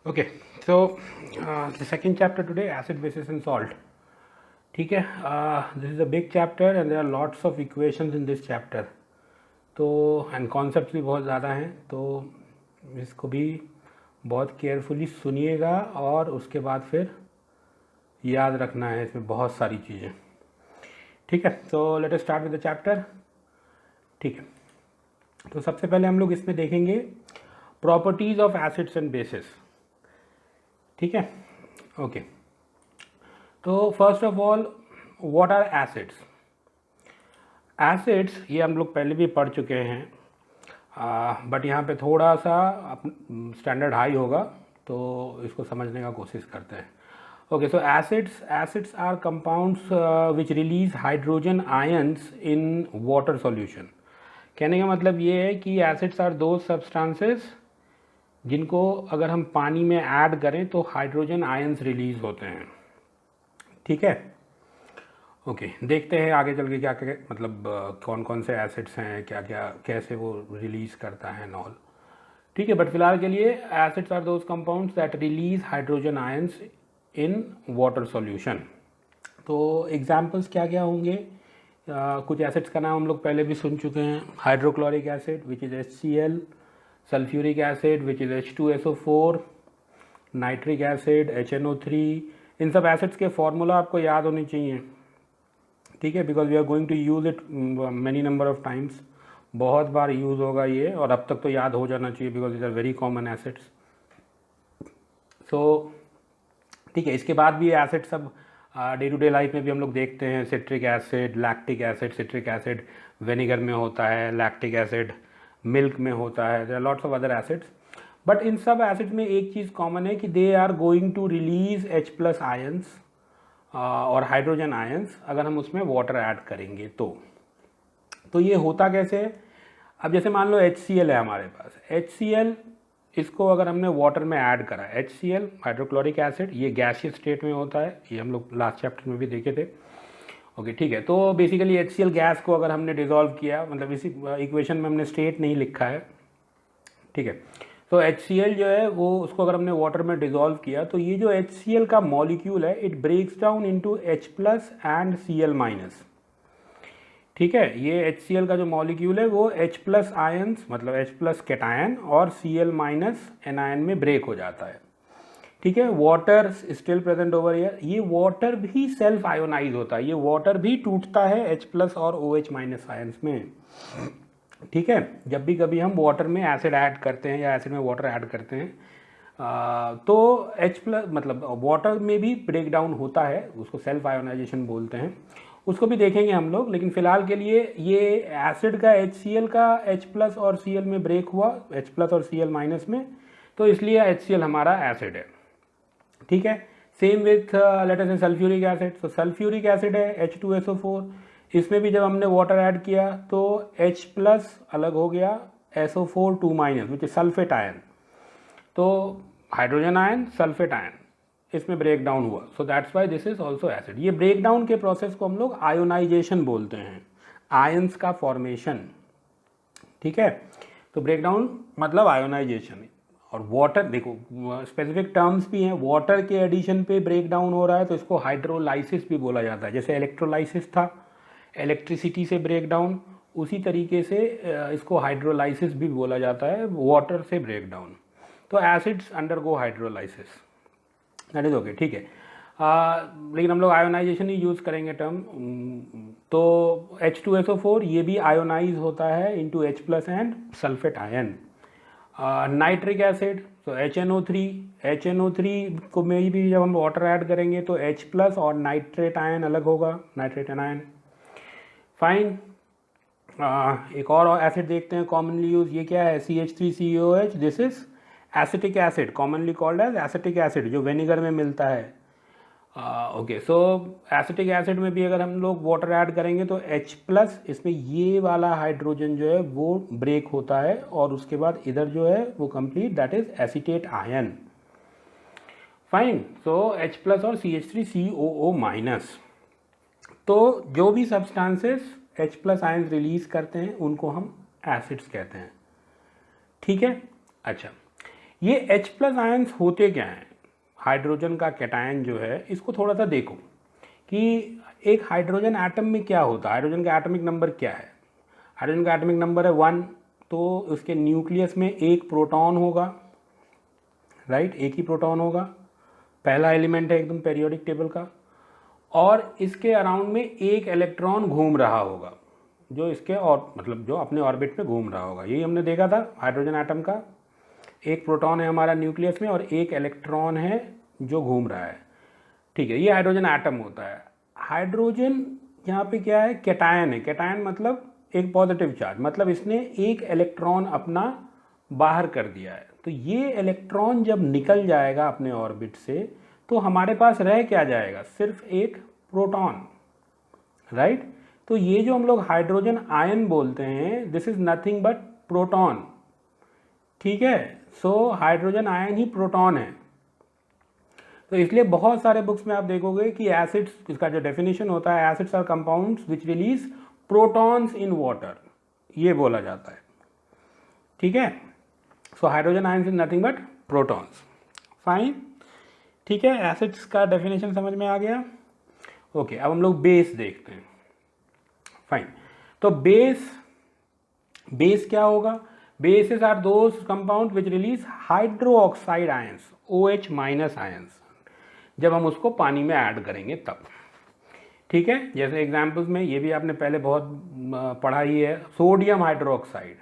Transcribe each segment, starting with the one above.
Okay, so the second chapter today, acid, basis and salt. ठीक है, this is a big chapter and there are lots of equations in this chapter. तो and concepts भी बहुत ज़्यादा हैं, तो इसको भी बहुत केयरफुली सुनिएगा और उसके बाद फिर याद रखना है इसमें बहुत सारी चीज़ें. ठीक है, तो let us start with the chapter. ठीक है, तो सबसे पहले हम लोग इसमें देखेंगे properties of acids and bases. ठीक है, ओके. तो first of all, what are acids? Acids ये हम लोग पहले भी पढ़ चुके हैं, बट यहाँ पे थोड़ा सा स्टैंडर्ड हाई होगा, तो इसको समझने का कोशिश करते हैं. Okay, so acids are compounds which release hydrogen ions in water solution. कहने का मतलब ये है कि एसिड्स आर दो सब्सटेंसेस जिनको अगर हम पानी में ऐड करें तो हाइड्रोजन आयंस रिलीज होते हैं. ठीक है, ओके. देखते हैं आगे चल के क्या क्या मतलब कौन कौन से एसिड्स हैं, क्या क्या कैसे वो रिलीज करता है नॉल. ठीक है, बट फिलहाल के लिए acids are those compounds that release hydrogen ions in water solution. तो एग्जांपल्स क्या क्या होंगे? कुछ एसिड्स का नाम हम लोग पहले भी सुन चुके हैं. Hydrochloric acid which is HCl, sulphuric acid which is H2SO4, nitric acid HNO3. इन सब एसिड्स के फॉर्मूला आपको याद होने चाहिए. ठीक है, because we are going to use it many number of times. बहुत बार यूज़ होगा ये, और अब तक तो याद हो जाना चाहिए because is are very common acids. So ठीक है, इसके बाद भी एसिड सब डे टू डे लाइफ में भी हम लोग देखते हैं. Citric acid, lactic acid. Citric acid vinegar में होता है, लैक्टिक एसिड मिल्क में होता है. There are lots of other acids, but इन सब एसिड्स में एक चीज़ कॉमन है कि they are going to release H+ ions और हाइड्रोजन आयंस अगर हम उसमें वाटर ऐड करेंगे तो ये होता कैसे है? अब जैसे मान लो HCl है हमारे पास. HCl इसको अगर हमने वाटर में ऐड करा, HCl हाइड्रोक्लोरिक एसिड, ये गैसियस स्टेट में होता है. ये हम लोग लास्ट चैप्टर में भी देखे थे. ओके, ठीक है. तो बेसिकली HCl गैस को अगर हमने डिज़ोल्व किया, मतलब इसी इक्वेशन में हमने स्टेट नहीं लिखा है. ठीक है, तो HCl जो है वो उसको अगर हमने वाटर में डिज़ोल्व किया तो ये जो HCl का मॉलिक्यूल है it breaks down into H+ and Cl-. ठीक है, ये HCl का जो मॉलिक्यूल है वो H+ आयंस मतलब H+ कैटायन और Cl- एनायन में ब्रेक हो जाता है. ठीक है, water still present over here. ये वाटर भी सेल्फ आयोनाइज होता है, ये वाटर भी टूटता है H+ और OH- आयंस में. ठीक है, जब भी कभी हम वाटर में एसिड ऐड करते हैं या एसिड में वाटर ऐड करते हैं तो H+ मतलब वाटर में भी ब्रेक डाउन होता है, उसको सेल्फ आयोनाइजेशन बोलते हैं. उसको भी देखेंगे हम लोग, लेकिन फिलहाल के लिए ये एसिड का HCl का H+ और Cl में ब्रेक हुआ, H+ और Cl- में, तो इसलिए HCl हमारा एसिड है. ठीक है, सेम विथ लेट अस से सल्फ्यूरिक एसिड. तो सल्फ्यूरिक एसिड है H2SO4. इसमें भी जब हमने वाटर ऐड किया तो H+ अलग हो गया, SO4 2- which is sulphate ion. तो हाइड्रोजन आयन, सल्फेट आयन, इसमें ब्रेक डाउन हुआ. सो that's why this is also acid. ये ब्रेक डाउन के प्रोसेस को हम लोग आयोनाइजेशन बोलते हैं, आयंस का फॉर्मेशन. ठीक है, तो ब्रेक डाउन मतलब आयोनाइजेशन. और वाटर देखो, स्पेसिफिक टर्म्स भी हैं. वाटर के एडिशन पे ब्रेक डाउन हो रहा है तो इसको हाइड्रोलाइसिस भी बोला जाता है. जैसे इलेक्ट्रोलाइसिस था, इलेक्ट्रिसिटी से ब्रेक डाउन, उसी तरीके से इसको हाइड्रोलाइसिस भी बोला जाता है, वाटर से ब्रेक डाउन. तो acids undergo hydrolysis, that is okay. ठीक है, लेकिन हम लोग आयोनाइजेशन ही यूज़ करेंगे टर्म. तो H2SO4 ये भी आयोनाइज होता है into H+ and sulphate ion. Nitric acid, तो HNO3 को में भी जब हम वाटर ऐड करेंगे तो H+ और नाइट्रेट आयन अलग होगा, नाइट्रेट एनायन. फाइन. एक और एसिड देखते हैं कॉमनली यूज. ये क्या है? CH3COH. This is acetic acid, commonly called as acetic acid, जो विनेगर में मिलता है. ओके, सो एसिटिक एसिड में भी अगर हम लोग वाटर ऐड करेंगे तो H+, इसमें ये वाला हाइड्रोजन जो है वो ब्रेक होता है और उसके बाद इधर जो है वो complete, that is acetate ion. Fine. So H+ और CH3COO-. तो जो भी सब्सटेंसेस H+ आयन रिलीज करते हैं उनको हम एसिड्स कहते हैं. ठीक है, अच्छा. ये H+ आयंस होते क्या हैं? हाइड्रोजन का कैटायन जो है, इसको थोड़ा सा देखो कि एक हाइड्रोजन एटम में क्या होता है। हाइड्रोजन का एटॉमिक नंबर क्या है? हाइड्रोजन का एटॉमिक नंबर है 1। तो उसके न्यूक्लियस में एक प्रोटॉन होगा, राइट, एक ही प्रोटॉन होगा, पहला एलिमेंट है एकदम पेरियोडिक टेबल का। और इसके अराउंड में एक इलेक्ट्रॉन घूम रहा होगा, जो इसके और मतलब जो अपने ऑर्बिट में घूम रहा होगा। यही हमने देखा था हाइड्रोजन एटम का, एक प्रोटॉन है हमारा न्यूक्लियस में और एक इलेक्ट्रॉन है जो घूम रहा है। ठीक है, ये हाइड्रोजन एटम होता है। हाइड्रोजन यहाँ पे क्या है? कैटायन है। कैटायन मतलब एक पॉजिटिव चार्ज, मतलब इसने एक इलेक्ट्रॉन अपना बाहर कर दिया है। तो ये इलेक्ट्रॉन जब निकल जाएगा अपने ऑर्बिट से, तो हमारे पास रह क्या जाएगा? सिर्फ एक प्रोटॉन, राइट। तो ये जो हम लोग हाइड्रोजन आयन बोलते हैं, this is nothing but proton. ठीक है, सो हाइड्रोजन आयन ही प्रोटॉन है। तो इसलिए बहुत सारे बुक्स में आप देखोगे कि एसिड्स, इसका जो डेफिनेशन होता है, acids are compounds which release protons in water, ये बोला जाता है। ठीक है, so hydrogen ions is nothing but protons. Fine, ठीक है, एसिड्स का डेफिनेशन समझ में आ गया। ओके, अब हम लोग बेस देखते हैं। फाइन, तो बेस क्या होगा? Bases are those compound which release hydroxide ions, OH- ions, जब हम उसको पानी में ऐड करेंगे तब। ठीक है, जैसे एग्जाम्पल्स में ये भी आपने पहले बहुत पढ़ा ही है, सोडियम हाइड्रोक्साइड,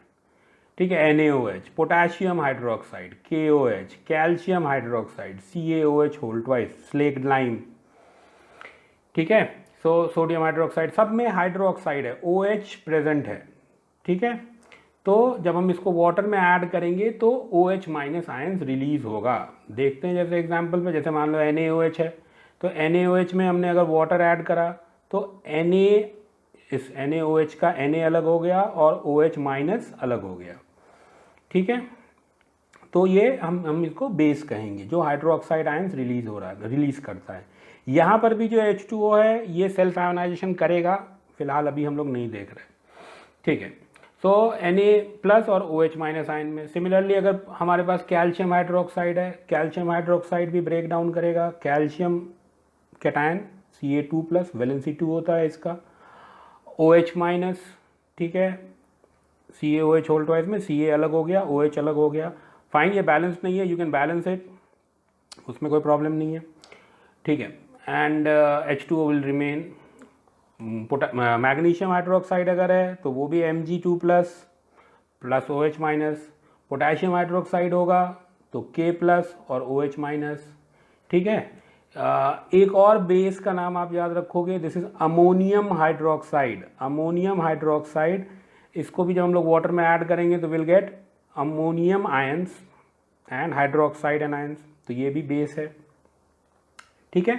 ठीक है, NaOH, potassium hydroxide KOH, calcium hydroxide CaOH whole twice, slaked lime. ठीक है, सो सोडियम हाइड्रोक्साइड, सब में हाइड्रोक्साइड है, OH प्रेजेंट है। ठीक है, तो जब हम इसको वाटर में ऐड करेंगे तो OH- आयंस रिलीज होगा। देखते हैं जैसे एग्जाम्पल में, जैसे मान लो NaOH है, तो NaOH में हमने अगर वाटर ऐड करा तो इस NaOH का Na अलग हो गया और OH- अलग हो गया। ठीक है, तो ये हम इसको बेस कहेंगे, जो हाइड्रोक्साइड आयंस रिलीज करता है। यहाँ पर भी जो H2O है ये सेल्फ आयोनाइजेशन करेगा, फिलहाल अभी हम लोग नहीं देख रहे। ठीक है, सो Na+ और OH- आयन में। सिमिलरली अगर हमारे पास कैल्शियम हाइड्रोक्साइड है, कैल्शियम हाइड्रोक्साइड भी ब्रेक डाउन करेगा। कैल्शियम कैटायन Ca2+, वैलेंसी 2 होता है इसका, OH-, ठीक है, CaOH होल ट्वाइस में Ca अलग हो गया, OH अलग हो गया। फाइन, ये बैलेंस नहीं है, यू कैन बैलेंस इट, उसमें कोई प्रॉब्लम नहीं है। ठीक है, and H2O will remain. Magnesium hydroxide अगर है तो वो भी Mg2+ OH-। पोटेशियम हाइड्रोक्साइड होगा तो K+ और OH-। ठीक है, एक और बेस का नाम आप याद रखोगे, this is ammonium hydroxide. Ammonium hydroxide, इसको भी जब हम लोग वाटर में ऐड करेंगे तो will get ammonium ions and hydroxide anions, तो ये भी बेस है। ठीक है,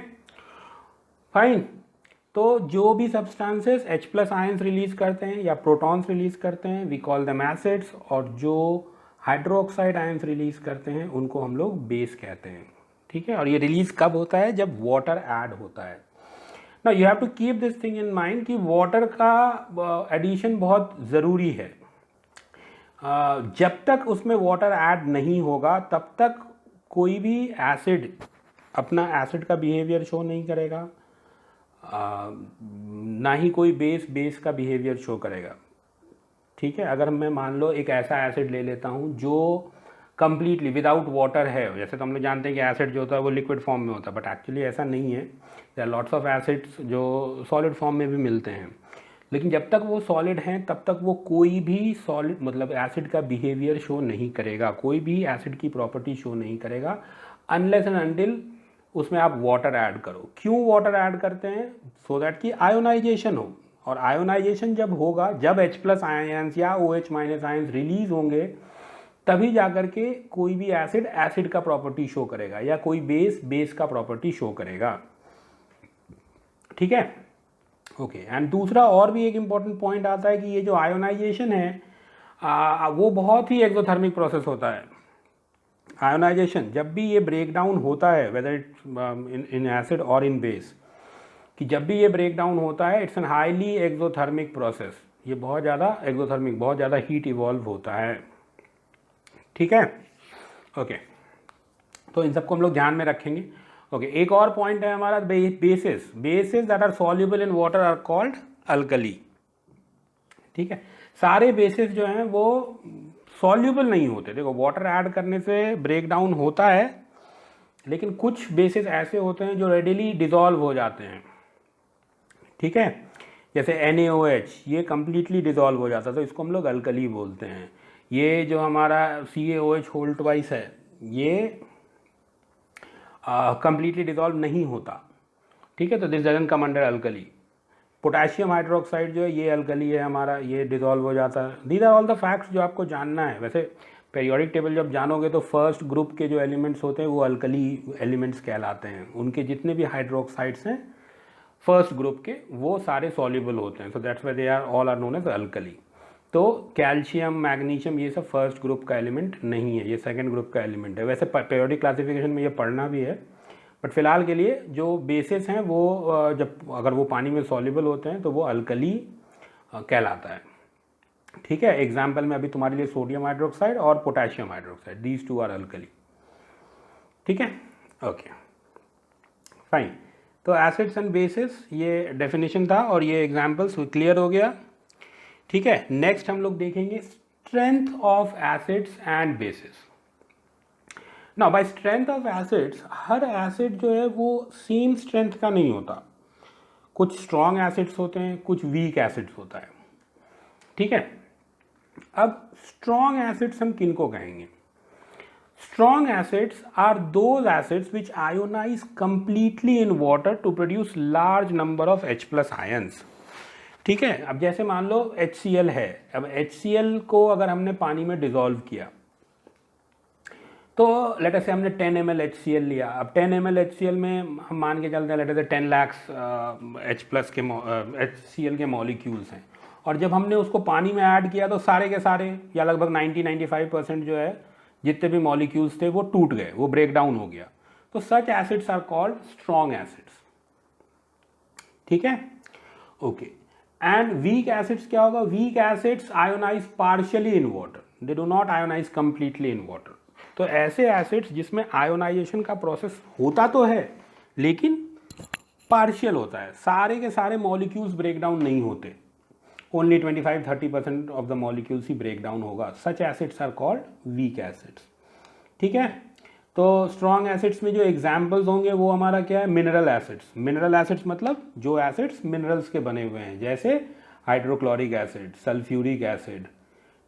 फाइन। तो जो भी सब्सटेंसेस H+ आयंस रिलीज करते हैं या प्रोटॉन्स रिलीज करते हैं, वी कॉल देम एसिड्स, और जो हाइड्रोक्साइड आयंस रिलीज करते हैं उनको हम लोग बेस कहते हैं। ठीक है, और ये रिलीज कब होता है? जब वाटर ऐड होता है। ना you have to keep this thing in mind कि वाटर का एडिशन बहुत ज़रूरी है। जब तक उसमें वाटर ऐड नहीं होगा तब तक कोई भी एसिड अपना एसिड का बिहेवियर शो नहीं करेगा, ना ही कोई बेस का बिहेवियर शो करेगा। ठीक है, अगर मैं मान लो एक ऐसा एसिड ले लेता हूँ जो कंप्लीटली विदाउट वाटर है, जैसे तो हम लोग जानते हैं कि एसिड जो होता है वो लिक्विड फॉर्म में होता है, बट एक्चुअली ऐसा नहीं है। There are lots of acids जो सॉलिड फॉर्म में भी मिलते हैं, लेकिन जब तक वो सॉलिड हैं तब तक वो कोई भी सॉलिड मतलब एसिड का बिहेवियर शो नहीं करेगा, कोई भी एसिड की प्रॉपर्टी शो नहीं करेगा, अनलेस एंड अनटिल उसमें आप वाटर ऐड करो। क्यों वाटर ऐड करते हैं? सो दैट कि आयोनाइजेशन हो, और आयोनाइजेशन जब होगा, जब H+ आयंस या OH- आयंस रिलीज होंगे, तभी जाकर के कोई भी एसिड का प्रॉपर्टी शो करेगा या कोई बेस का प्रॉपर्टी शो करेगा। ठीक है, ओके। एंड दूसरा और भी एक इम्पॉर्टेंट पॉइंट आता है कि ये जो आयोनाइजेशन है वो बहुत ही एक्सोथर्मिक प्रोसेस होता है। आयोनाइजेशन जब भी ये ब्रेक डाउन होता है, वेदर इट्स इन एसिड और इन बेस, कि जब भी ये ब्रेक डाउन होता है, it's an highly exothermic process. ये बहुत ज़्यादा एक्सोथर्मिक, बहुत ज़्यादा हीट इवॉल्व होता है। ठीक है, ओके। तो इन सबको हम लोग ध्यान में रखेंगे। ओके, एक और पॉइंट है हमारा bases that are soluble in water are called alkali. ठीक है, सारे बेसिस जो हैं वो सॉल्युबल नहीं होते। देखो वाटर ऐड करने से ब्रेक डाउन होता है, लेकिन कुछ बेसिस ऐसे होते हैं जो रेडिली डिजॉल्व हो जाते हैं। ठीक है, जैसे NaOH ये कम्प्लीटली डिजॉल्व हो जाता है, तो इसको हम लोग अल्कली बोलते हैं। ये जो हमारा CaOH होल ट्वाइस है ये कम्प्लीटली डिजॉल्व नहीं होता। ठीक है, तो this doesn't come under alkali. Potassium hydroxide जो है ये अल्कली है हमारा, ये डिजॉल्व हो जाता है। These are all the facts जो आपको जानना है। वैसे पेरियोडिक टेबल जब जानोगे तो फर्स्ट ग्रुप के जो एलिमेंट्स होते हैं वो अल्कली एलिमेंट्स कहलाते हैं। उनके जितने भी हाइड्रोक्साइड्स हैं फर्स्ट ग्रुप के वो सारे सॉल्युबल होते हैं, so that's why they are all are known as alkali. तो कैल्शियम, मैग्नीशियम ये सब फर्स्ट ग्रुप का एलिमेंट नहीं है, ये सेकंड ग्रुप का एलिमेंट है। वैसे पेरियोडिक क्लासिफिकेशन में ये पढ़ना भी है, बट फिलहाल के लिए जो बेसिस हैं वो जब अगर वो पानी में सॉल्युबल होते हैं तो वो अल्कली कहलाता है। ठीक है, एग्जाम्पल में अभी तुम्हारे लिए सोडियम हाइड्रोक्साइड और potassium hydroxide, these two are alkali. ठीक है, ओके फाइन। तो एसिड्स एंड बेसिस ये डेफिनेशन था और ये एग्जाम्पल्स क्लियर हो गया। ठीक है, नेक्स्ट हम लोग देखेंगे strength of acids and bases. Now by strength of acids, हर एसिड जो है वो सेम स्ट्रेंथ का नहीं होता। कुछ स्ट्रॉन्ग एसिड्स होते हैं, कुछ वीक एसिड्स होता है। ठीक है, अब स्ट्रॉन्ग एसिड्स हम किनको कहेंगे? Strong acids are those acids which ionize completely in water to produce large number of H+ ions. ठीक है, अब जैसे मान लो HCl है, अब HCl को अगर हमने पानी में डिजोल्व किया तो लेट अस से हमने 10 ml HCl लिया। अब 10 ml HCl में हम मान के चलते हैं लेट अस से 10 लाख H+ के HCl के मॉलिक्यूल्स हैं, और जब हमने उसको पानी में ऐड किया तो सारे के सारे या लगभग 90-95% जो है जितने भी मॉलिक्यूल्स थे वो टूट गए, वो ब्रेक डाउन हो गया। तो such acids are called strong acids. ठीक है, ओके। एंड वीक एसिड्स क्या होगा? Weak acids ionize partially in water, they do not ionize completely in water. तो ऐसे एसिड्स जिसमें आयोनाइजेशन का प्रोसेस होता तो है लेकिन पार्शियल होता है, सारे के सारे मॉलिक्यूल्स ब्रेक डाउन नहीं होते, ओनली 25-30% ऑफ द मॉलिक्यूल्स ही ब्रेक डाउन होगा। Such acids are called weak acids. ठीक है, तो स्ट्रॉन्ग एसिड्स में जो एग्जाम्पल्स होंगे वो हमारा क्या है? Mineral acids. मिनरल एसिड्स मतलब जो एसिड्स मिनरल्स के बने हुए हैं, जैसे hydrochloric acid, sulphuric acid,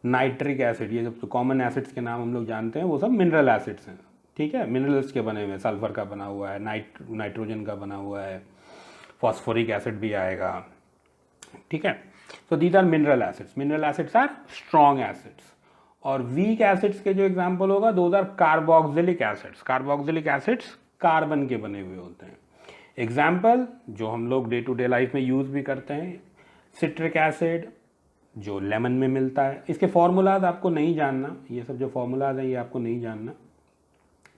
nitric acid, ये सब कॉमन एसिड्स के नाम हम लोग जानते हैं, वो सब मिनरल एसिड्स हैं। ठीक है, मिनरल्स के बने हुए हैं, सल्फर का बना हुआ है, नाइट्रोजन का बना हुआ है, फॉस्फोरिक एसिड भी आएगा। ठीक है, so these are mineral acids. Mineral acids are strong acids. और weak acids के जो एग्जाम्पल होगा those are carboxylic acids. Carboxylic acids carbon के बने हुए होते हैं। एग्जाम्पल जो हम लोग डे टू डे लाइफ में यूज़ भी करते हैं, सिट्रिक एसिड जो लेमन में मिलता है। इसके फॉर्मूलाज आपको नहीं जानना, ये सब जो फॉर्मूलाज हैं ये आपको नहीं जानना।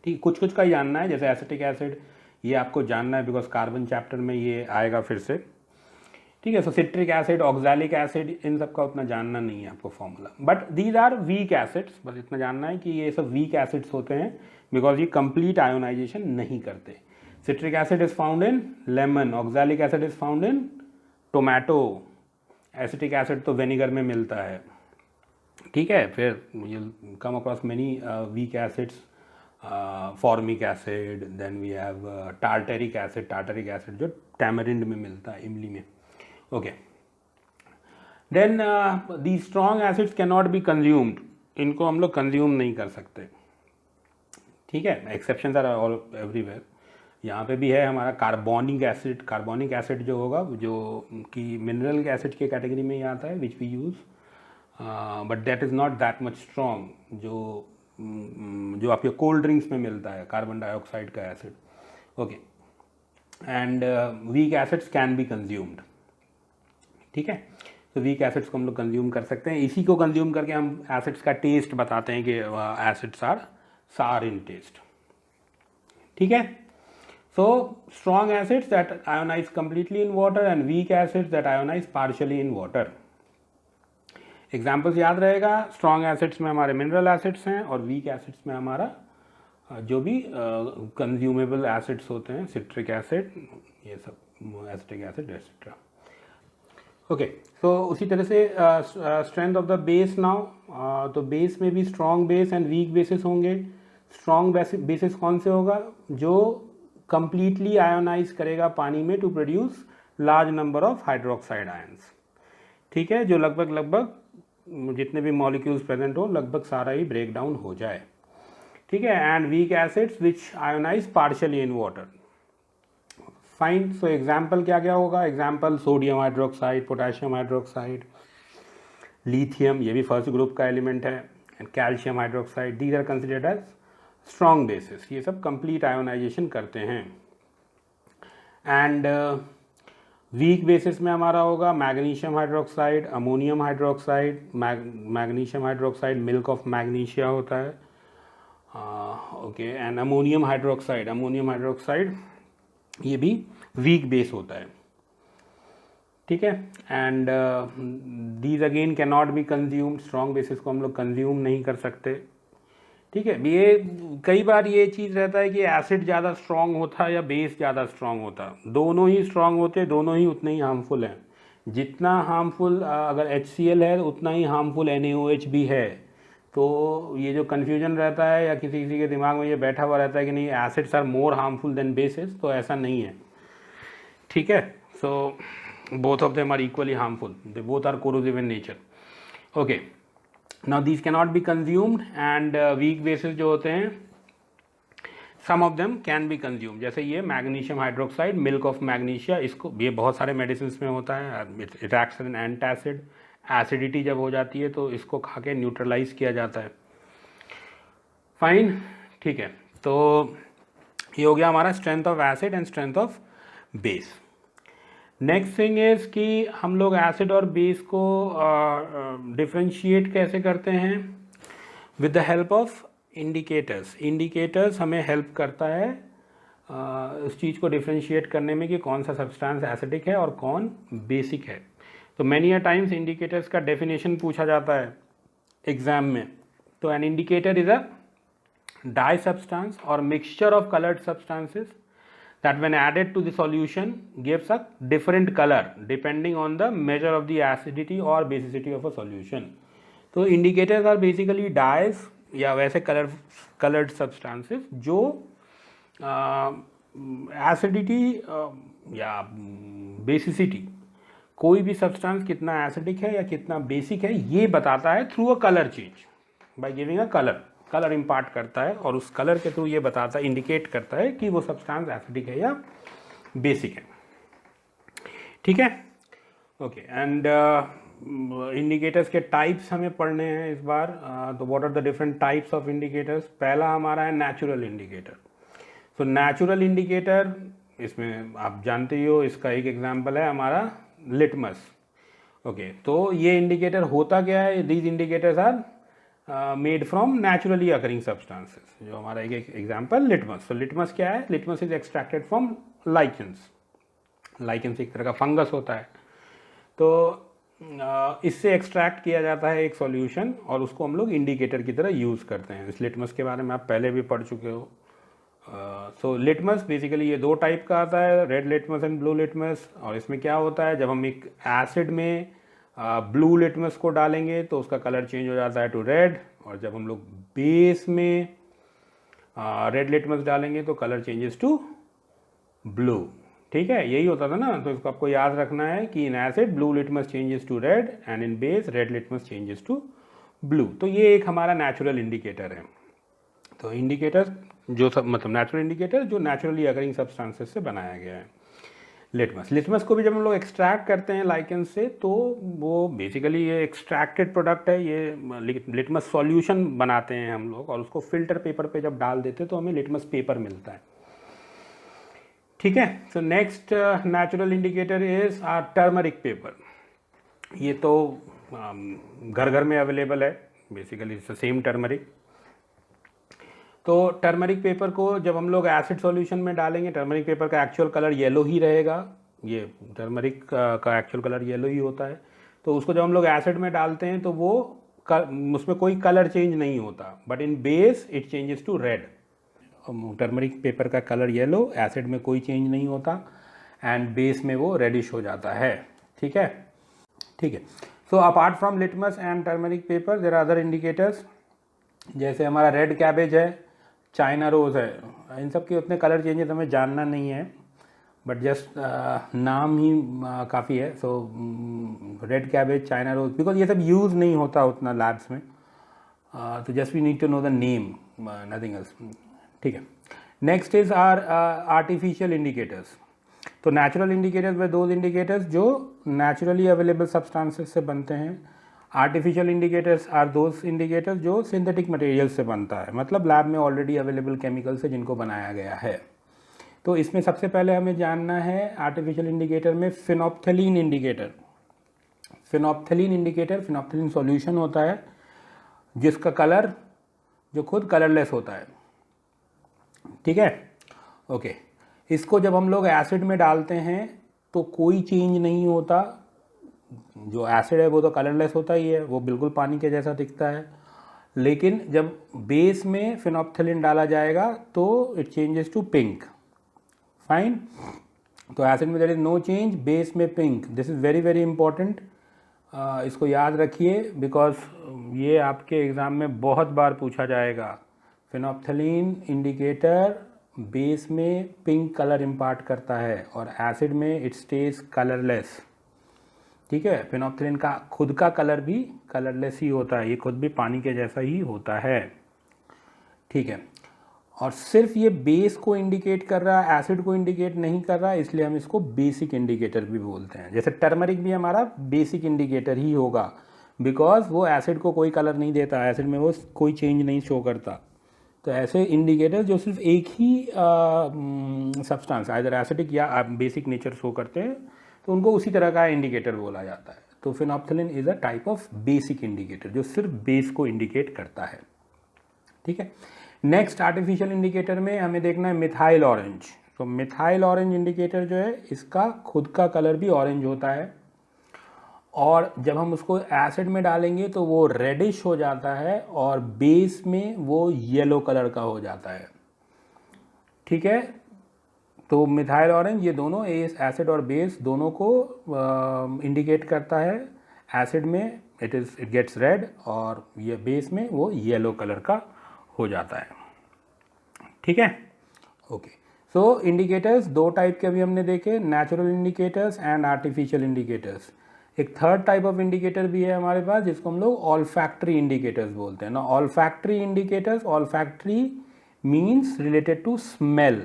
ठीक, कुछ कुछ का ही जानना है, जैसे एसिटिक एसिड ये आपको जानना है बिकॉज कार्बन चैप्टर में ये आएगा फिर से। ठीक है, so citric acid, oxalic acid, इन सब का उतना जानना नहीं है आपको formula, but these are weak acids. बस इतना जानना है कि ये सब वीक एसिड्स होते हैं बिकॉज ये कंप्लीट आयोनाइजेशन नहीं करते। Citric acid is found in lemon, oxalic acid is found in tomato, acetic acid तो विनेगर में मिलता है। ठीक है, फिर you come across many weak acids, formic acid, then we have tartaric acid जो टैमरिंड में मिलता है, इमली में। Okay, then the strong acids can not be consumed, इनको हम लोग कंज्यूम नहीं कर सकते। ठीक है, एक्सेप्शंस आर ऑल एवरीवेयर। यहाँ पे भी है हमारा कार्बोनिक एसिड। कार्बोनिक एसिड जो होगा जो कि मिनरल एसिड के कैटेगरी में ही आता है, which we use, but that is not that much strong जो आपके कोल्ड ड्रिंक्स में मिलता है, कार्बन डाइऑक्साइड का acid. Okay, and weak acids can be consumed. ठीक है, तो वीक एसिड्स को हम लोग कंज्यूम कर सकते हैं। इसी को कंज्यूम करके हम एसिड्स का टेस्ट बताते हैं कि एसिड्स आर सार इन टेस्ट। ठीक है, so strong acids that ionize completely in water and weak acids that ionize partially in water. Examples याद रहेगा, स्ट्रॉन्ग एसिड्स में हमारे मिनरल एसिड्स हैं और वीक एसिड्स में हमारा जो भी कंज्यूमेबल एसिड्स होते हैं, सिट्रिक एसिड, ये सब एसिटिक एसिड एक्सेट्रा। ओके, तो उसी तरह से strength of the base now, तो बेस में भी strong base and weak bases होंगे। स्ट्रॉन्ग बेसिस कौन से होगा? जो कंप्लीटली आयोनाइज करेगा पानी में to produce large number of hydroxide ions. ठीक है, जो लगभग जितने भी मॉलिक्यूल्स प्रेजेंट हो लगभग सारा ही ब्रेक डाउन हो जाए। ठीक है, and weak acids which ionize partially in water. Fine, so example क्या क्या होगा? Example sodium hydroxide, potassium hydroxide, lithium, ये भी फर्स्ट ग्रुप का एलिमेंट है, and calcium hydroxide, these are considered as strong bases. ये सब कंप्लीट आयोनाइजेशन करते हैं। एंड वीक बेसिस में हमारा होगा magnesium hydroxide, ammonium hydroxide. Magnesium hydroxide milk of magnesia होता है। ओके, एंड अमोनियम हाइड्रोक्साइड ये भी वीक बेस होता है। ठीक है, and these again can not be consumed. Strong bases को हम लोग कंज्यूम नहीं कर सकते। ठीक है, ये कई बार ये चीज़ रहता है कि एसिड ज़्यादा स्ट्रांग होता है या बेस ज़्यादा स्ट्रांग होता, दोनों ही स्ट्रांग होते, दोनों ही उतने ही हार्मफुल हैं। जितना हार्मफुल अगर HCl है उतना ही हार्मफुल NaOH भी है। तो ये जो कन्फ्यूजन रहता है या किसी किसी के दिमाग में ये बैठा हुआ रहता है कि नहीं acids are more harmful than bases, तो ऐसा नहीं है। ठीक है, so both of them are equally harmful, they both are corrosive in nature. Okay, now these cannot be consumed and weak bases जो होते हैं some of them can be consumed। जैसे ये magnesium hydroxide, milk of magnesia, इसको ये बहुत सारे medicine में होता है। It acts as an antacid. Acidity जब हो जाती है तो इसको खा के न्यूट्रलाइज किया जाता है। फाइन, ठीक है, तो ये हो गया हमारा strength of acid and strength of base. Next thing is कि हम लोग एसिड और बेस को डिफ्रेंशिएट कैसे करते हैं? With the help of indicators. Indicators हमें हेल्प करता है उस चीज़ को डिफ्रेंशिएट करने में कि कौन सा सब्सटेंस एसिडिक है और कौन बेसिक है। तो मैनी अ टाइम्स इंडिकेटर्स का डेफिनेशन पूछा जाता है एग्जाम में। तो an indicator is a dye substance और mixture of coloured substances that when added to the solution gives a different color depending on the measure of the acidity or basicity of a solution। तो indicators are basically dyes या वैसे colored substances जो acidity या basicity, कोई भी substance कितना acidic है या कितना basic है ये बताता है through a color change by giving a color। Colour impart करता है और उस कलर के थ्रू ये बताता है, इंडिकेट करता है कि वो सब्सटेंस एसिडिक है या बेसिक है। ठीक है, ओके, एंड इंडिकेटर्स के टाइप्स हमें पढ़ने हैं इस बार। तो what are the different types of indicators? पहला हमारा है natural indicator. So natural indicator, इसमें आप जानते ही हो, इसका एक एग्जांपल है हमारा लिटमस। ओके, तो ये इंडिकेटर होता क्या है? These indicators are made from naturally occurring substances. जो हमारा एक एग्जांपल लिटमस। तो लिटमस क्या है? Litmus is extracted from lichens. Lichens एक तरह का फंगस होता है। तो इससे एक्सट्रैक्ट किया जाता है एक सॉल्यूशन और उसको हम लोग इंडिकेटर की तरह यूज़ करते हैं। इस लिटमस के बारे में आप पहले भी पढ़ चुके हो। सो लिटमस बेसिकली ये दो टाइप का आता है, red litmus and blue litmus. और इसमें क्या होता है, जब हम एक एसिड में ब्लू लिटमस को डालेंगे तो उसका कलर चेंज हो जाता है टू रेड, और जब हम लोग बेस में रेड लिटमस डालेंगे तो कलर चेंजेस टू ब्लू। ठीक है, यही होता था ना। तो इसको आपको याद रखना है कि in acid blue litmus changes to red and in base red litmus changes to blue. तो ये एक हमारा नेचुरल इंडिकेटर है। तो इंडिकेटर जो सब मतलब नेचुरल इंडिकेटर जो नेचुरली अकरिंग सब्सटेंसेस से बनाया गया है। लिटमस को भी जब हम लोग एक्सट्रैक्ट करते हैं लाइकेन से तो वो बेसिकली ये एक्सट्रैक्टेड प्रोडक्ट है। ये लिटमस सॉल्यूशन बनाते हैं हम लोग और उसको फिल्टर पेपर पे जब डाल देते हैं तो हमें लिटमस पेपर मिलता है। ठीक है, so next natural indicator is turmeric paper. ये तो घर घर में अवेलेबल है, बेसिकली सेम टर्मरिक। तो टर्मरिक पेपर को जब हम लोग एसिड सॉल्यूशन में डालेंगे, टर्मरिक पेपर का एक्चुअल कलर येलो ही रहेगा। ये टर्मरिक का एक्चुअल कलर येलो ही होता है। तो उसको जब हम लोग एसिड में डालते हैं तो वो उसमें कोई कलर चेंज नहीं होता, but in base it changes to red. Turmeric paper का कलर येलो, एसिड में कोई चेंज नहीं होता एंड बेस में वो रेडिश हो जाता है। ठीक है, ठीक है। So apart from litmus and turmeric paper there are other indicators, जैसे हमारा रेड कैबेज है, चाइना रोज़ है, इन सब के उतने कलर चेंजेस हमें जानना नहीं है, बट जस्ट नाम ही काफ़ी है। So red cabbage, China rose, because ये सब यूज़ नहीं होता उतना लैब्स में, तो just we need to know the name, nothing else. ठीक है। Next is are artificial indicators. तो नेचुरल इंडिकेटर्स वे दोज इंडिकेटर्स जो नेचुरली अवेलेबल सब्सटेंसेस से बनते हैं। Artificial indicators are those indicators जो सिंथेटिक मटेरियल से बनता है, मतलब लैब में ऑलरेडी अवेलेबल केमिकल से जिनको बनाया गया है। तो इसमें सबसे पहले हमें जानना है आर्टिफिशियल इंडिकेटर में फिनोप्थेलीन इंडिकेटर। फिनोप्थेलीन इंडिकेटर, फिनोप्थेलीन सॉल्यूशन होता है जिसका कलर जो खुद कलरलेस होता है। ठीक है, ओके। इसको जब हम लोग एसिड में डालते हैं तो कोई चेंज नहीं होता, जो एसिड है वो तो कलरलेस होता ही है, वो बिल्कुल पानी के जैसा दिखता है। लेकिन जब बेस में फिनोप्थेलिन डाला जाएगा तो it changes to pink. Fine, तो एसिड में there is no change, base में pink. This is very very important, इसको याद रखिए बिकॉज ये आपके एग्ज़ाम में बहुत बार पूछा जाएगा। फिनोप्थेलीन इंडिकेटर बेस में पिंक कलर इम्पार्ट करता है और एसिड में इट स्टेज कलरलेस। ठीक है, फिनोप्थेलीन का खुद का कलर भी कलरलेस ही होता है, ये खुद भी पानी के जैसा ही होता है। ठीक है, और सिर्फ ये बेस को इंडिकेट कर रहा है, एसिड को इंडिकेट नहीं कर रहा है, इसलिए हम इसको बेसिक इंडिकेटर भी बोलते हैं। जैसे टर्मरिक भी हमारा बेसिक इंडिकेटर ही होगा बिकॉज वो एसिड को कोई कलर नहीं देता, एसिड में वो कोई चेंज नहीं शो करता। तो ऐसे इंडिकेटर जो सिर्फ एक ही सब्सटेंस आइदर एसिडिक या बेसिक नेचर शो करते हैं तो उनको उसी तरह का इंडिकेटर बोला जाता है। तो phenolphthalein is a type of basic indicator जो सिर्फ बेस को इंडिकेट करता है। ठीक है, नेक्स्ट आर्टिफिशियल इंडिकेटर में हमें देखना है मिथाइल ऑरेंज। तो मिथाइल ऑरेंज इंडिकेटर जो है इसका खुद का कलर भी ऑरेंज होता है और जब हम उसको एसिड में डालेंगे तो वो रेडिश हो जाता है और बेस में वो येलो कलर का हो जाता है। ठीक है, तो मिथाइल ऑरेंज ये दोनों एसिड और बेस दोनों को इंडिकेट करता है। एसिड में इट गेट्स रेड और ये बेस में वो येलो कलर का हो जाता है। ठीक है, ओके। सो इंडिकेटर्स दो टाइप के अभी हमने देखे, natural indicators and artificial indicators. एक थर्ड टाइप ऑफ इंडिकेटर भी है हमारे पास जिसको हम लोग ऑल्फैक्टरी इंडिकेटर्स बोलते हैं ना। Olfactory indicators, olfactory means related to smell,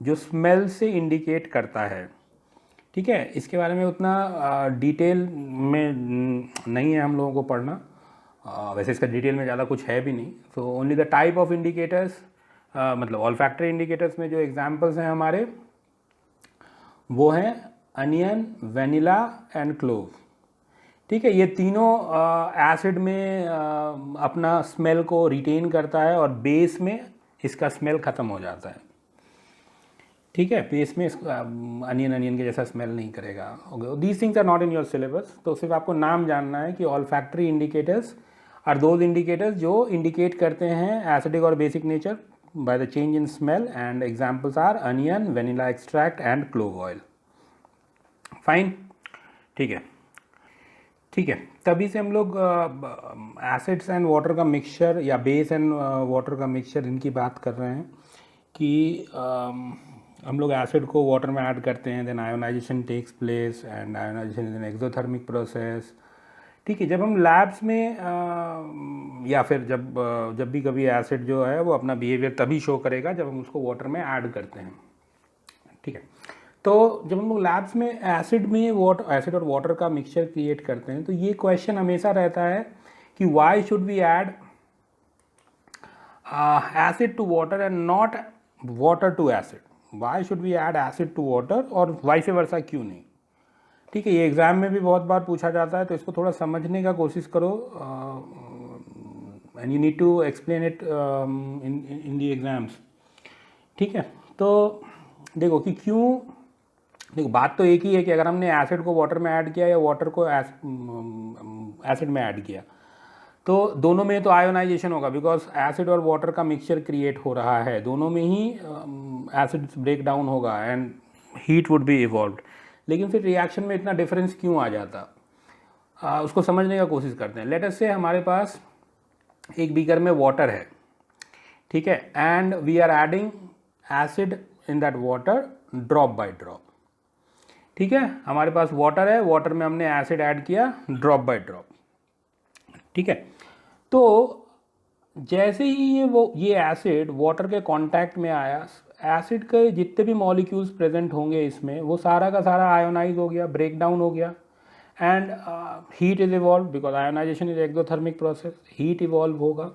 जो स्मेल से इंडिकेट करता है। ठीक है, इसके बारे में उतना डिटेल में नहीं है हम लोगों को पढ़ना, वैसे इसका डिटेल में ज़्यादा कुछ है भी नहीं। So only the type of indicators, मतलब ऑल्फैक्टरी इंडिकेटर्स में जो एग्जांपल्स हैं हमारे वो हैं अनियन, वेनिला एंड क्लोव। ठीक है, ये तीनों एसिड में अपना स्मेल को रिटेन करता है और बेस में इसका स्मेल ख़त्म हो जाता है। ठीक है, बेस में अनियन के जैसा स्मेल नहीं करेगा। Okay, these things are not in your syllabus, तो सिर्फ आपको नाम जानना है कि olfactory indicators are those indicators जो इंडिकेट करते हैं एसिडिक और basic nature by the change in smell and examples are onion, vanilla extract and clove oil. Fine, ठीक है, ठीक है। तभी से हम लोग एसिड्स एंड वाटर का मिक्सचर या बेस एंड वाटर का मिक्सचर इनकी बात कर रहे हैं कि हम लोग एसिड को वाटर में ऐड करते हैं, then ionization takes place and ionization is an exothermic process. ठीक है, जब हम लैब्स में या फिर जब भी कभी एसिड जो है वो अपना बिहेवियर तभी शो करेगा जब हम उसको वाटर में ऐड करते हैं। ठीक है, तो जब हम लोग लैब्स में एसिड और वाटर का मिक्सचर क्रिएट करते हैं तो ये क्वेश्चन हमेशा रहता है कि why should we add acid to water and not water to acid, why should we add acid to water और वाइस वर्सा क्यों नहीं। ठीक है, ये एग्ज़ाम में भी बहुत बार पूछा जाता है, तो इसको थोड़ा समझने का कोशिश करो and you need to explain it in the exams. ठीक है, तो देखो कि क्यों, देखो बात तो एक ही है कि अगर हमने एसिड को वाटर में ऐड किया या वाटर को एसिड में ऐड किया तो दोनों में तो आयोनाइजेशन होगा, बिकॉज एसिड और वाटर का मिक्सचर क्रिएट हो रहा है, दोनों में ही एसिड ब्रेक डाउन होगा and heat would be evolved. लेकिन फिर रिएक्शन में इतना डिफरेंस क्यों आ जाता, उसको समझने का कोशिश करते हैं। लेट अस से हमारे पास एक बीकर में वाटर है, ठीक है, and we are adding acid in that water drop by drop. ठीक है, हमारे पास वाटर है, वाटर में हमने एसिड ऐड किया ड्रॉप बाय ड्रॉप। ठीक है, तो जैसे ही ये एसिड वाटर के कांटेक्ट में आया, एसिड के जितने भी मॉलिक्यूल्स प्रेजेंट होंगे इसमें, वो सारा का सारा आयोनाइज हो गया, ब्रेक डाउन हो गया, and heat is evolve, because ionization is exothermic process, heat evolve होगा।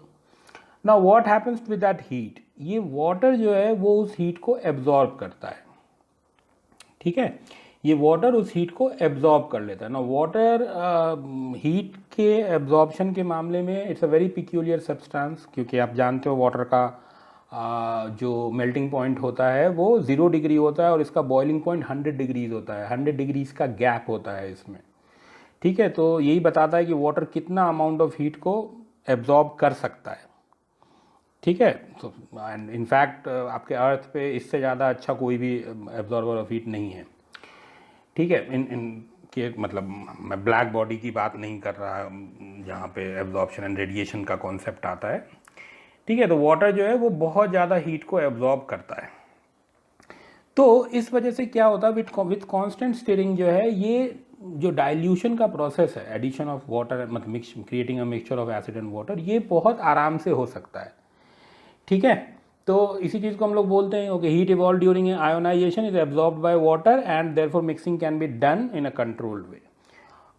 Now what happens with that heat, ये वाटर जो है वो उस हीट को एब्जॉर्ब करता है। ठीक है, ये वाटर उस हीट को एब्जॉर्ब कर लेता है ना। वाटर हीट के एब्जॉर्प्शन के मामले में it's a very peculiar substance, क्योंकि आप जानते हो वाटर का जो मेल्टिंग पॉइंट होता है वो 0 डिग्री होता है और इसका बॉइलिंग पॉइंट 100 डिग्रीज होता है, 100 डिग्रीज का गैप होता है इसमें। ठीक है, तो यही बताता है कि वाटर कितना अमाउंट ऑफ हीट को एब्जॉर्ब कर सकता है। ठीक है, तो एंड इनफैक्ट आपके अर्थ पे इससे ज़्यादा अच्छा कोई भी एब्जॉर्बर ऑफ हीट नहीं है। ठीक है, इन के मतलब मैं ब्लैक बॉडी की बात नहीं कर रहा, जहाँ पे एब्जॉर्प्शन एंड रेडिएशन का कॉन्सेप्ट आता है। ठीक है, तो वाटर जो है वो बहुत ज़्यादा हीट को एब्जॉर्ब करता है। तो इस वजह से क्या होता है, विथ कांस्टेंट स्टीयरिंग जो है, ये जो डाइल्यूशन का प्रोसेस है, एडिशन ऑफ वाटर मतलब creating a mixture of acid and water, ये बहुत आराम से हो सकता है। ठीक है, तो इसी चीज़ को हम लोग बोलते हैं okay, heat evolve during ionization is absorbed by water and therefore mixing can be done in a controlled way.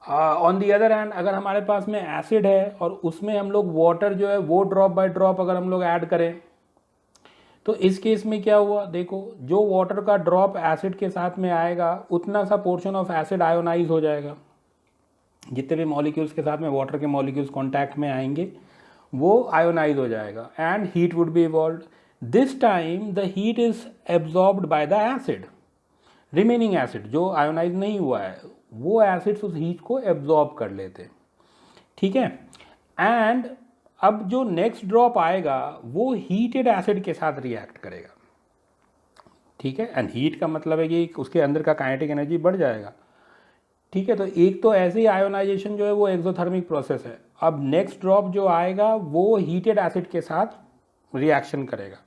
On the other hand, अगर हमारे पास में एसिड है और उसमें हम लोग वाटर जो है वो ड्रॉप बाय ड्रॉप अगर हम लोग ऐड करें, तो इस केस में क्या हुआ, देखो जो वाटर का ड्रॉप एसिड के साथ में आएगा उतना सा पोर्शन ऑफ एसिड आयोनाइज हो जाएगा। जितने भी मॉलिक्यूल्स के साथ में वाटर के मॉलिक्यूल्स कांटेक्ट में आएंगे वो आयोनाइज हो जाएगा and heat would be evolved. This time the heat is absorbed by the acid, remaining acid जो आयोनाइज नहीं हुआ है वो एसिड्स उस हीट को एब्जॉर्ब कर लेते। ठीक है, एंड अब जो नेक्स्ट ड्रॉप आएगा वो हीटेड एसिड के साथ रिएक्ट करेगा। ठीक है, एंड हीट का मतलब है कि उसके अंदर का काइनेटिक एनर्जी बढ़ जाएगा। ठीक है, तो एक तो ऐसे ही आयोनाइजेशन जो है वो एक्सोथर्मिक प्रोसेस है। अब नेक्स्ट ड्रॉप जो आएगा वो हीटेड एसिड के साथ रिएक्शन करेगा,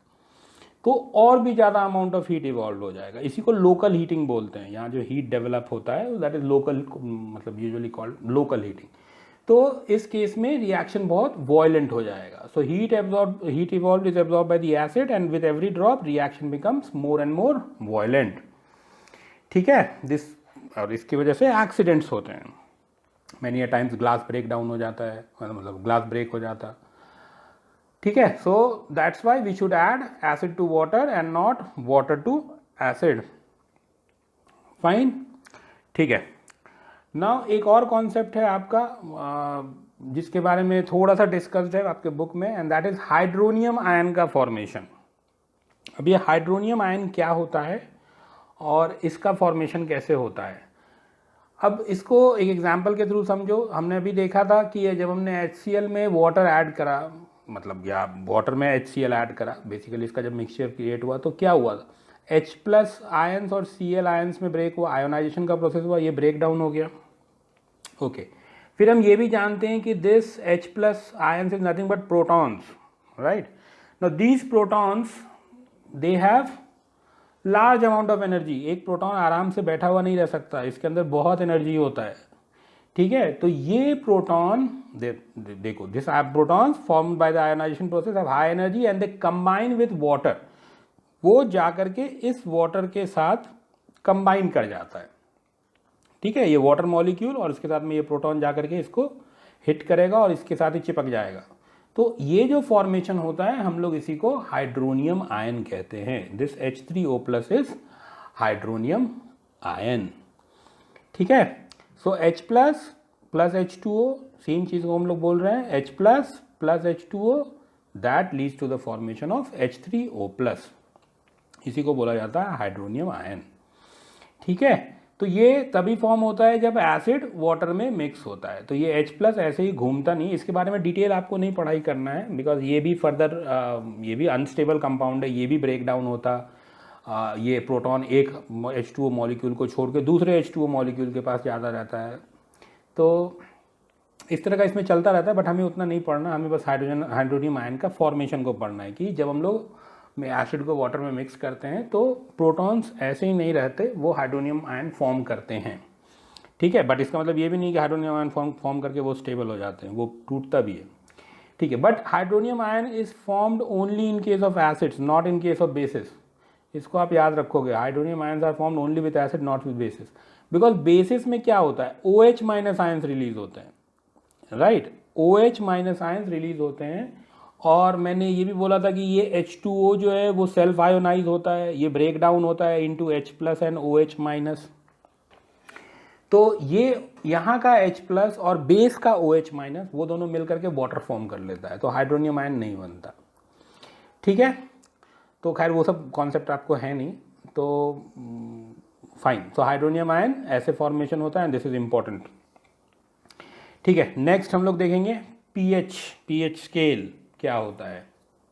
तो और भी ज़्यादा अमाउंट ऑफ हीट इवॉल्व हो जाएगा। इसी को लोकल हीटिंग बोलते हैं। यहाँ जो हीट डेवलप होता है दैट इज लोकल, मतलब यूजुअली कॉल्ड लोकल हीटिंग। तो इस केस में रिएक्शन बहुत वॉयलेंट हो जाएगा। So heat evolve is absorb by the acid and with every drop reaction becomes more and more violent. ठीक है, दिस, और इसकी वजह से एक्सीडेंट्स होते हैं। Many a times glass break down हो जाता है, मतलब ग्लास ब्रेक हो जाता है। ठीक है, so that's why we should add acid to water and not water to acid. Fine, ठीक है। नाउ एक और कॉन्सेप्ट है आपका जिसके बारे में थोड़ा सा डिस्कस्ड है आपके बुक में, and that is hydronium ion का फॉर्मेशन। अब ये हाइड्रोनियम आयन क्या होता है और इसका फॉर्मेशन कैसे होता है, अब इसको एक एग्जांपल के थ्रू समझो। हमने अभी देखा था कि जब हमने HCl में वाटर ऐड करा, मतलब या वाटर में HCl ऐड करा, बेसिकली इसका जब मिक्सचर क्रिएट हुआ तो क्या हुआ, H+ आयंस और Cl आयंस में ब्रेक हुआ, आयोनाइजेशन का प्रोसेस हुआ, ये ब्रेक डाउन हो गया। ओके, फिर हम ये भी जानते हैं कि this H+ ions is nothing but protons, right. Now these protons they have large amount of energy. एक प्रोटॉन आराम से बैठा हुआ नहीं रह सकता, इसके अंदर बहुत एनर्जी होता है। ठीक है, तो ये प्रोटॉन देखो, this protons formed by the ionization process have high energy and they combine with water. वो जाकर के इस वाटर के साथ कंबाइन कर जाता है। ठीक है, ये वाटर मॉलिक्यूल और इसके साथ में ये प्रोटॉन जाकर के इसको हिट करेगा और इसके साथ ही चिपक जाएगा। तो ये जो फॉर्मेशन होता है हम लोग इसी को हाइड्रोनियम आयन कहते हैं। This H3O+ is hydronium ion. ठीक है, सो H+ प्लस H2O, सेम चीज को हम लोग बोल रहे हैं, H+ plus H2O that leads to the formation of H3O+। इसी को बोला जाता है हाइड्रोनियम आयन। ठीक है, तो ये तभी फॉर्म होता है जब एसिड वाटर में मिक्स होता है। तो ये H+ ऐसे ही घूमता नहीं, इसके बारे में डिटेल आपको नहीं पढ़ाई करना है, बिकॉज ये भी फर्दर ये भी अनस्टेबल कंपाउंड है, ये भी ब्रेक डाउन होता। ये प्रोटॉन एक H2O मॉलिक्यूल को छोड़ के दूसरे H2O मॉलिक्यूल के पास ज़्यादा रहता है। तो इस तरह का इसमें चलता रहता है, बट हमें उतना नहीं पढ़ना, हमें बस हाइड्रोनियम आयन का फॉर्मेशन को पढ़ना है कि जब हम लोग में एसिड को वाटर में मिक्स करते हैं तो प्रोटॉन्स ऐसे ही नहीं रहते, वो हाइड्रोनियम आयन फॉर्म करते हैं। ठीक है, बट इसका मतलब ये भी नहीं कि हाइड्रोनियम आयन फॉर्म करके वो स्टेबल हो जाते हैं, वो टूटता भी है। ठीक है, but hydronium ion is formed only in case of acids, not in case of bases. इसको आप याद रखोगे, hydronium ions are formed only with acid not with bases, because bases में क्या होता है, OH- आयन्स रिलीज होते हैं, राइट, OH- आयन्स रिलीज होते हैं। और मैंने ये भी बोला था कि ये H2O जो है वो सेल्फ आयोनाइज होता है, ये ब्रेक डाउन होता है इनटू H+ एंड OH-। तो ये यहाँ का H+ और बेस का OH- वो दोनों मिलकर के वाटर फॉर्म कर लेता है, तो हाइड्रोनियम आयन नहीं बनता। ठीक है, तो खैर वो सब कॉन्सेप्ट आपको है नहीं, तो फाइन। तो हाइड्रोनियम आयन ऐसे फॉर्मेशन होता है, दिस इज इम्पॉर्टेंट। ठीक है, नेक्स्ट हम लोग देखेंगे पीएच स्केल क्या होता है।